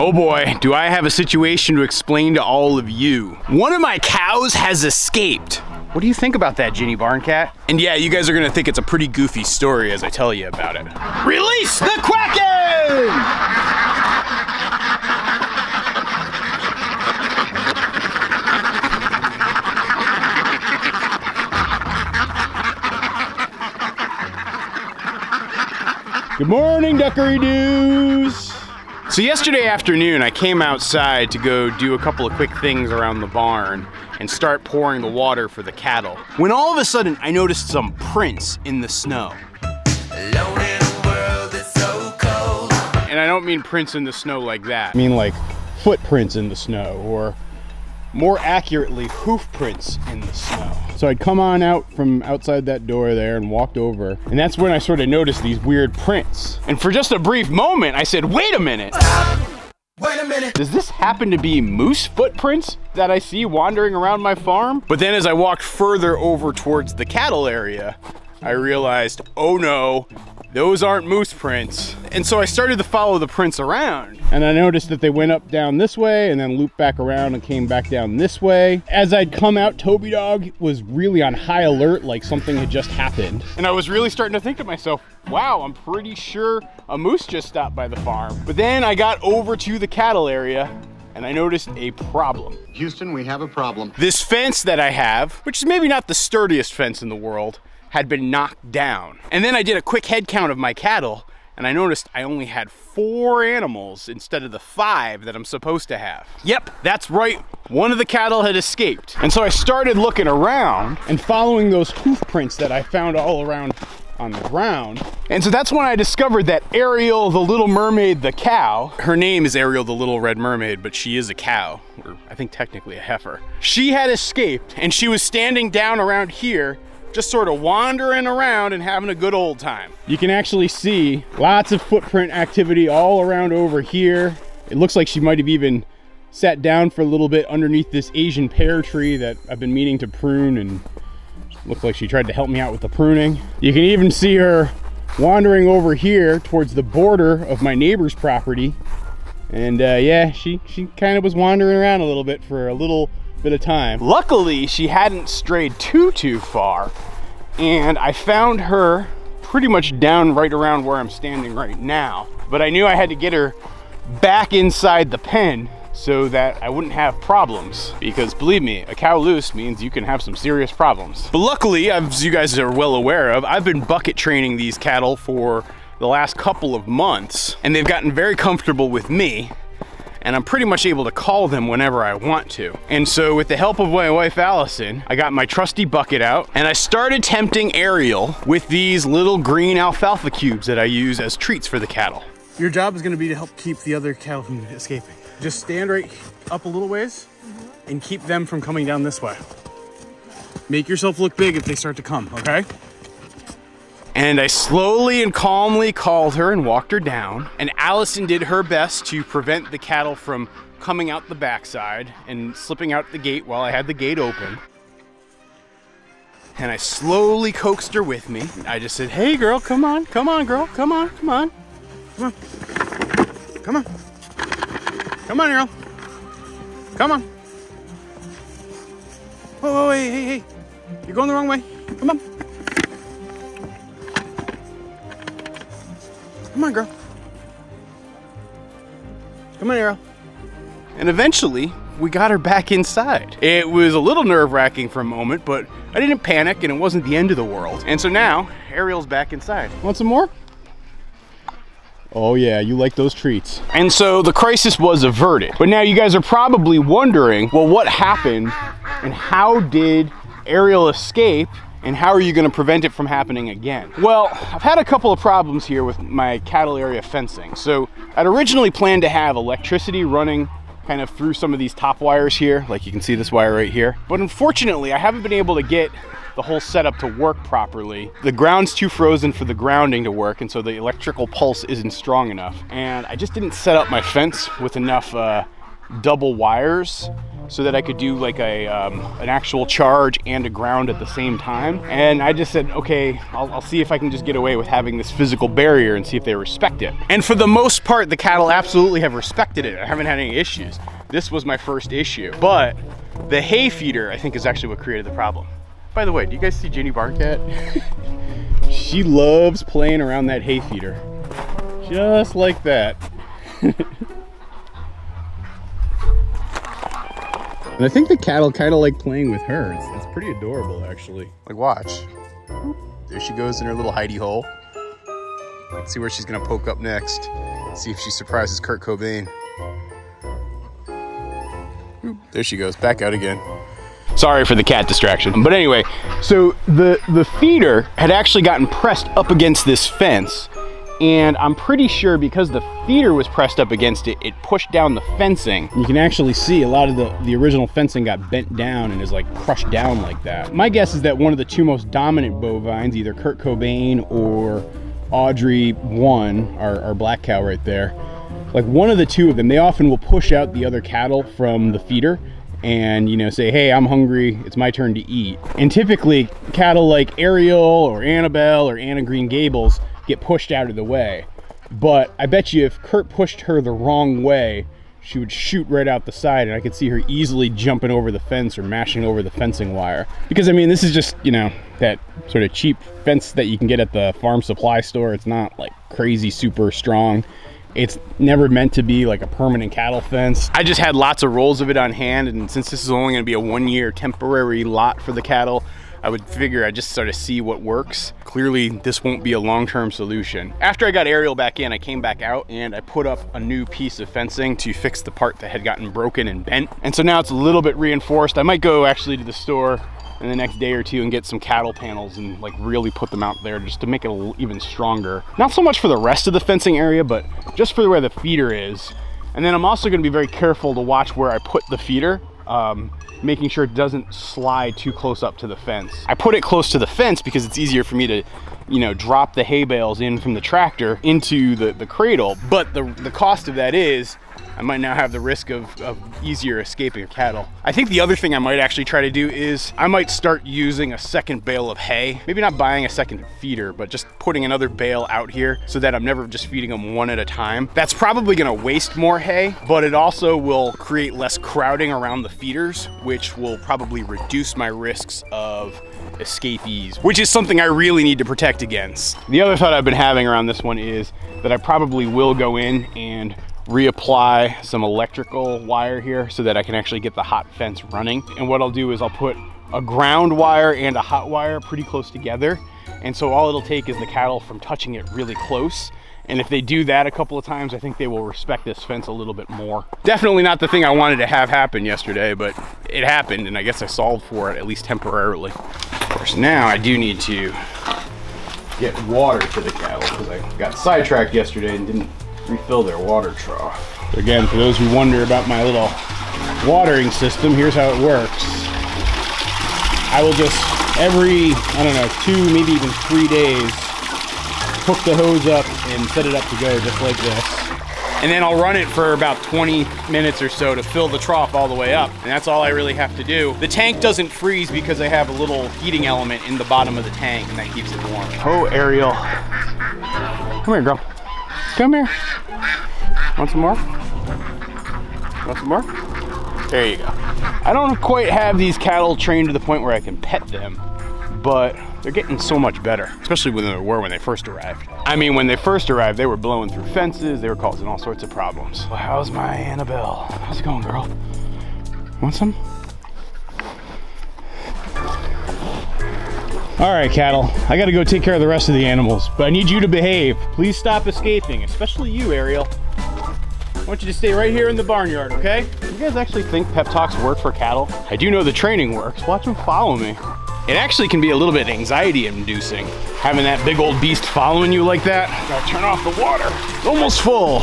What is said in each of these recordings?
Oh boy, do I have a situation to explain to all of you. One of my cows has escaped. What do you think about that, Ginny Barncat? And yeah, you guys are gonna think it's a pretty goofy story as I tell you about it. Release the Kraken! Good morning, duckaroo-doos. So yesterday afternoon, I came outside to go do a couple of quick things around the barn and start pouring the water for the cattle. When all of a sudden, I noticed some prints in the snow. Alone in a world that's so cold. And I don't mean prints in the snow like that. I mean like footprints in the snow, or more accurately, hoof prints in the snow. So I'd come on out from outside that door there and walked over, and that's when I sort of noticed these weird prints. And for just a brief moment, I said, wait a minute. Wait a minute. Does this happen to be moose footprints that I see wandering around my farm? But then as I walked further over towards the cattle area, I realized, oh no, those aren't moose prints. And so I started to follow the prints around. And I noticed that they went up down this way and then looped back around and came back down this way. As I'd come out, Toby Dog was really on high alert, like something had just happened. And I was really starting to think to myself, wow, I'm pretty sure a moose just stopped by the farm. But then I got over to the cattle area and I noticed a problem. Houston, we have a problem. This fence that I have, which is maybe not the sturdiest fence in the world, had been knocked down. And then I did a quick head count of my cattle, and I noticed I only had 4 animals instead of the 5 that I'm supposed to have. Yep, that's right, one of the cattle had escaped. And so I started looking around and following those hoof prints that I found all around on the ground. And so that's when I discovered that Ariel, the little mermaid, the cow, her name is Ariel, the little red mermaid, but she is a cow, or I think technically a heifer. She had escaped, and she was standing down around here, just sort of wandering around and having a good old time. You can actually see lots of footprint activity all around over here. It looks like she might have even sat down for a little bit underneath this Asian pear tree that I've been meaning to prune, and looked like she tried to help me out with the pruning. You can even see her wandering over here towards the border of my neighbor's property. And yeah, she kind of was wandering around a little bit for a little bit of time. Luckily, she hadn't strayed too far, and I found her pretty much down right around where I'm standing right now. But I knew I had to get her back inside the pen so that I wouldn't have problems, because believe me, a cow loose means you can have some serious problems. But luckily, as you guys are well aware of, I've been bucket training these cattle for the last couple of months, and they've gotten very comfortable with me, and I'm pretty much able to call them whenever I want to. And so with the help of my wife, Allison, I got my trusty bucket out and I started tempting Ariel with these little green alfalfa cubes that I use as treats for the cattle. Your job is gonna be to help keep the other cattle from escaping. Just stand right up a little ways and keep them from coming down this way. Make yourself look big if they start to come, okay? And I slowly and calmly called her and walked her down. And Allison did her best to prevent the cattle from coming out the backside and slipping out the gate while I had the gate open. And I slowly coaxed her with me. I just said, hey girl, come on, girl, come on. Come on. Come on, Ariel. Come on. Oh, hey. You're going the wrong way. Come on. Come on, girl. Come on, Ariel. And eventually, we got her back inside. It was a little nerve-wracking for a moment, but I didn't panic and it wasn't the end of the world. And so now, Ariel's back inside. Want some more? Oh yeah, you like those treats. And so the crisis was averted. But now you guys are probably wondering, well, what happened and how did Ariel escape? And how are you going to prevent it from happening again? Well, I've had a couple of problems here with my cattle area fencing. So I'd originally planned to have electricity running kind of through some of these top wires here, like you can see this wire right here. But unfortunately, I haven't been able to get the whole setup to work properly. The ground's too frozen for the grounding to work, and so the electrical pulse isn't strong enough. And I just didn't set up my fence with enough double wires so that I could do like an actual charge and a ground at the same time. And I just said, okay, I'll see if I can just get away with having this physical barrier and see if they respect it. And for the most part, the cattle absolutely have respected it. I haven't had any issues. This was my first issue, but the hay feeder, I think, is actually what created the problem. By the way, do you guys see Ginny Barncat? She loves playing around that hay feeder. Just like that. And I think the cattle kind of like playing with her. It's pretty adorable, actually. Like, watch. There she goes in her little hidey hole. Let's see where she's gonna poke up next. See if she surprises Kurt Cobain. There she goes, back out again. Sorry for the cat distraction. But anyway, so the feeder had actually gotten pressed up against this fence. And I'm pretty sure because the feeder was pressed up against it, it pushed down the fencing. You can actually see a lot of the original fencing got bent down and is like crushed down like that. My guess is that one of the two most dominant bovines, either Kurt Cobain or Audrey 1, our black cow right there, like one of the two of them, they often will push out the other cattle from the feeder and, you know, say, hey, I'm hungry, it's my turn to eat. And typically cattle like Ariel or Annabelle or Anna Green Gables get pushed out of the way. But I bet you if Kurt pushed her the wrong way, she would shoot right out the side, and I could see her easily jumping over the fence or mashing over the fencing wire. Because I mean, this is just, you know, that sort of cheap fence that you can get at the farm supply store. It's not like crazy super strong. It's never meant to be like a permanent cattle fence. I just had lots of rolls of it on hand, and since this is only gonna be a 1-year temporary lot for the cattle, I would figure I'd just sort of see what works. Clearly, this won't be a long-term solution. After I got Ariel back in, I came back out and I put up a new piece of fencing to fix the part that had gotten broken and bent. And so now it's a little bit reinforced. I might go actually to the store in the next day or two and get some cattle panels and like really put them out there just to make it a little even stronger. Not so much for the rest of the fencing area, but just for where the feeder is. And then I'm also gonna be very careful to watch where I put the feeder. Making sure it doesn't slide too close up to the fence. I put it close to the fence because it's easier for me to, you know, drop the hay bales in from the tractor into the cradle. But the cost of that is I might now have the risk of easier escaping of cattle. I think the other thing I might actually try to do is I might start using a second bale of hay. Maybe not buying a second feeder, but just putting another bale out here so that I'm never just feeding them one at a time. That's probably gonna waste more hay, but it also will create less crowding around the feeders, which will probably reduce my risks of escapees, which is something I really need to protect against. The other thought I've been having around this one is that I probably will go in and reapply some electrical wire here so that I can actually get the hot fence running. And what I'll do is I'll put a ground wire and a hot wire pretty close together. And so all it'll take is the cattle from touching it really close. And if they do that a couple of times, I think they will respect this fence a little bit more. Definitely not the thing I wanted to have happen yesterday, but it happened, and I guess I solved for it, at least temporarily. Of course, now I do need to get water to the cattle because I got sidetracked yesterday and didn't refill their water trough. Again, for those who wonder about my little watering system, here's how it works. I will just, every, I don't know, 2, maybe even 3 days, hook the hose up and set it up to go just like this. And then I'll run it for about 20 minutes or so to fill the trough all the way up. And that's all I really have to do. The tank doesn't freeze because I have a little heating element in the bottom of the tank, and that keeps it warm. Oh, Ariel. Come here, girl. Come here. Want some more? Want some more? There you go. I don't quite have these cattle trained to the point where I can pet them, but they're getting so much better, especially when they were when they first arrived. I mean, when they first arrived, they were blowing through fences, they were causing all sorts of problems. Well, how's my Annabelle? How's it going, girl? Want some? All right, cattle, I gotta go take care of the rest of the animals, but I need you to behave. Please stop escaping, especially you, Ariel. I want you to stay right here in the barnyard, okay? You guys actually think pep talks work for cattle? I do know the training works. Watch them follow me. It actually can be a little bit anxiety inducing. Having that big old beast following you like that. Gotta turn off the water. It's almost full.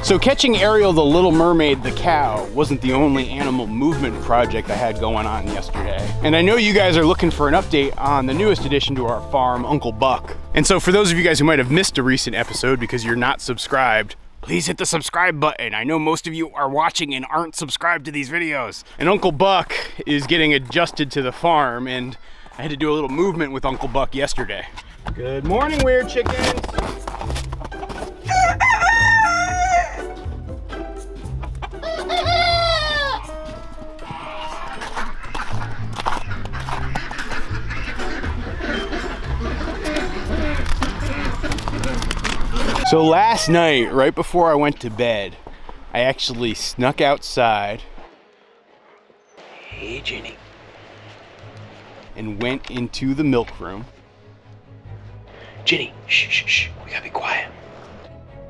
So catching Ariel the Little Mermaid the cow wasn't the only animal movement project I had going on yesterday. And I know you guys are looking for an update on the newest addition to our farm, Uncle Buck. And so for those of you guys who might have missed a recent episode because you're not subscribed, please hit the subscribe button. I know most of you are watching and aren't subscribed to these videos. And Uncle Buck is getting adjusted to the farm, and I had to do a little movement with Uncle Buck yesterday. Good morning, weird chickens. So last night, right before I went to bed, I actually snuck outside. Hey, Jenny. And went into the milk room. Jenny, shh, shh, shh, we gotta be quiet.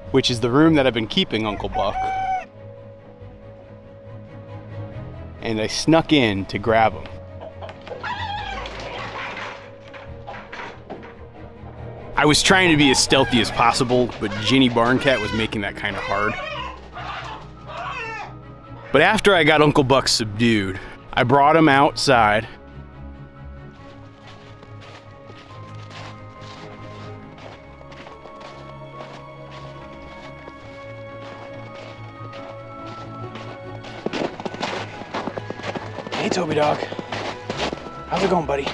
Which is the room that I've been keeping Uncle Buck. And I snuck in to grab him. I was trying to be as stealthy as possible, but Ginny Barncat was making that kind of hard. But after I got Uncle Buck subdued, I brought him outside. Hey, Toby dog. How's it going, buddy?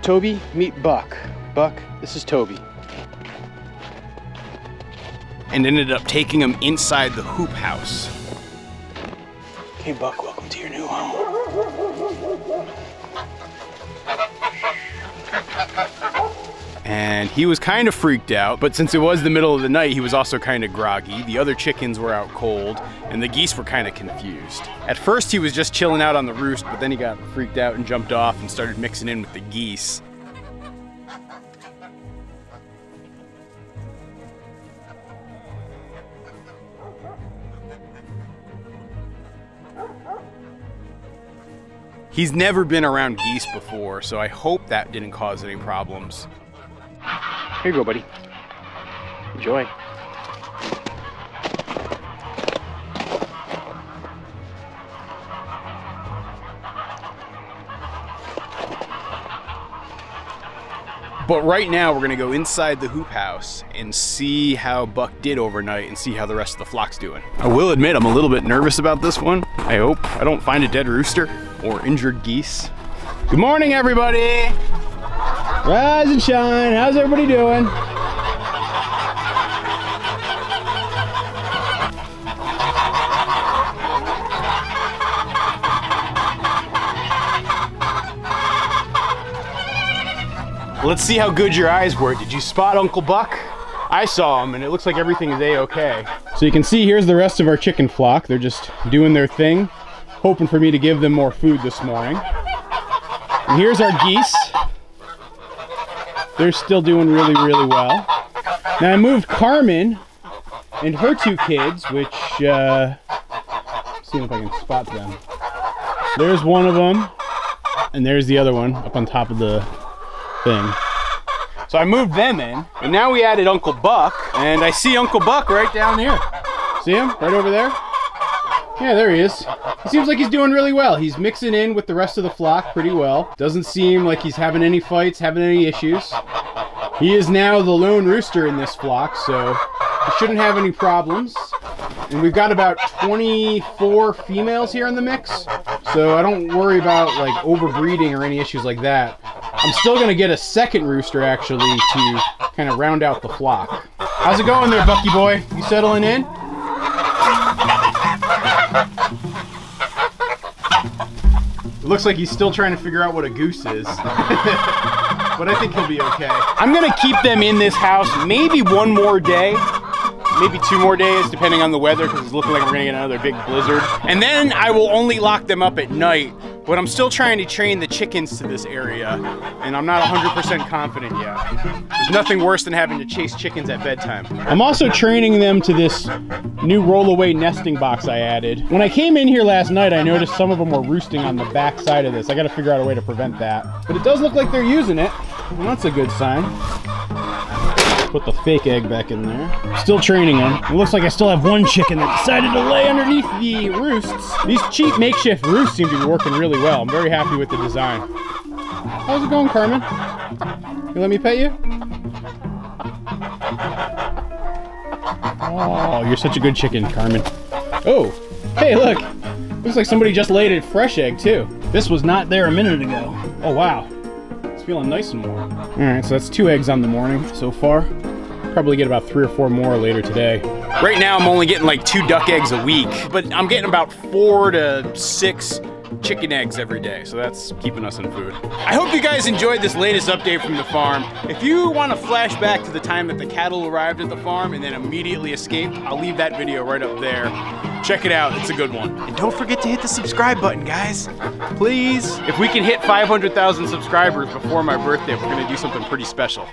Toby, meet Buck. Buck, this is Toby. And ended up taking him inside the hoop house. Okay, Buck, welcome to your new home. And he was kind of freaked out, but since it was the middle of the night, he was also kind of groggy. The other chickens were out cold, and the geese were kind of confused. At first, he was just chilling out on the roost, but then he got freaked out and jumped off and started mixing in with the geese. He's never been around geese before, so I hope that didn't cause any problems. Here you go, buddy. Enjoy. But right now we're gonna go inside the hoop house and see how Buck did overnight and see how the rest of the flock's doing. I will admit I'm a little bit nervous about this one. I hope I don't find a dead rooster or injured geese. Good morning, everybody. Rise and shine. How's everybody doing? Let's see how good your eyes were. Did you spot Uncle Buck? I saw him and it looks like everything is a-okay. So you can see here's the rest of our chicken flock. They're just doing their thing, hoping for me to give them more food this morning. And here's our geese. They're still doing really, really well. Now I moved Carmen and her two kids, which, seeing if I can spot them. There's one of them, and there's the other one up on top of the thing. So I moved them in, and now we added Uncle Buck, and I see Uncle Buck right down here. See him? Right over there? Yeah, there he is. He seems like he's doing really well. He's mixing in with the rest of the flock pretty well. Doesn't seem like he's having any fights, having any issues. He is now the lone rooster in this flock, so he shouldn't have any problems. And we've got about 24 females here in the mix, so I don't worry about like overbreeding or any issues like that. I'm still gonna get a second rooster actually to kind of round out the flock. How's it going there, Bucky boy? You settling in? It looks like he's still trying to figure out what a goose is. But I think he'll be okay. I'm gonna keep them in this house maybe one more day. Maybe 2 more days, depending on the weather, because it's looking like we're gonna get another big blizzard. And then I will only lock them up at night, but I'm still trying to train the chickens to this area, and I'm not 100% confident yet. There's nothing worse than having to chase chickens at bedtime. I'm also training them to this new rollaway nesting box I added. When I came in here last night, I noticed some of them were roosting on the back side of this. I gotta figure out a way to prevent that. But it does look like they're using it, and that's a good sign. Put the fake egg back in there. Still training them. It looks like I still have one chicken that decided to lay underneath the roosts. These cheap makeshift roosts seem to be working really well. I'm very happy with the design. How's it going, Carmen? You let me pet you? Oh, you're such a good chicken, Carmen. Oh, hey, look. Looks like somebody just laid a fresh egg, too. This was not there a minute ago. Oh, wow. It's feeling nice and warm. All right, so that's 2 eggs on the morning so far. Probably get about 3 or 4 more later today. Right now, I'm only getting like 2 duck eggs a week, but I'm getting about 4 to 6 chicken eggs every day, so that's keeping us in food. I hope you guys enjoyed this latest update from the farm. If you want to flash back to the time that the cattle arrived at the farm and then immediately escaped, I'll leave that video right up there. Check it out, it's a good one. And don't forget to hit the subscribe button, guys. Please. If we can hit 500,000 subscribers before my birthday, we're gonna do something pretty special.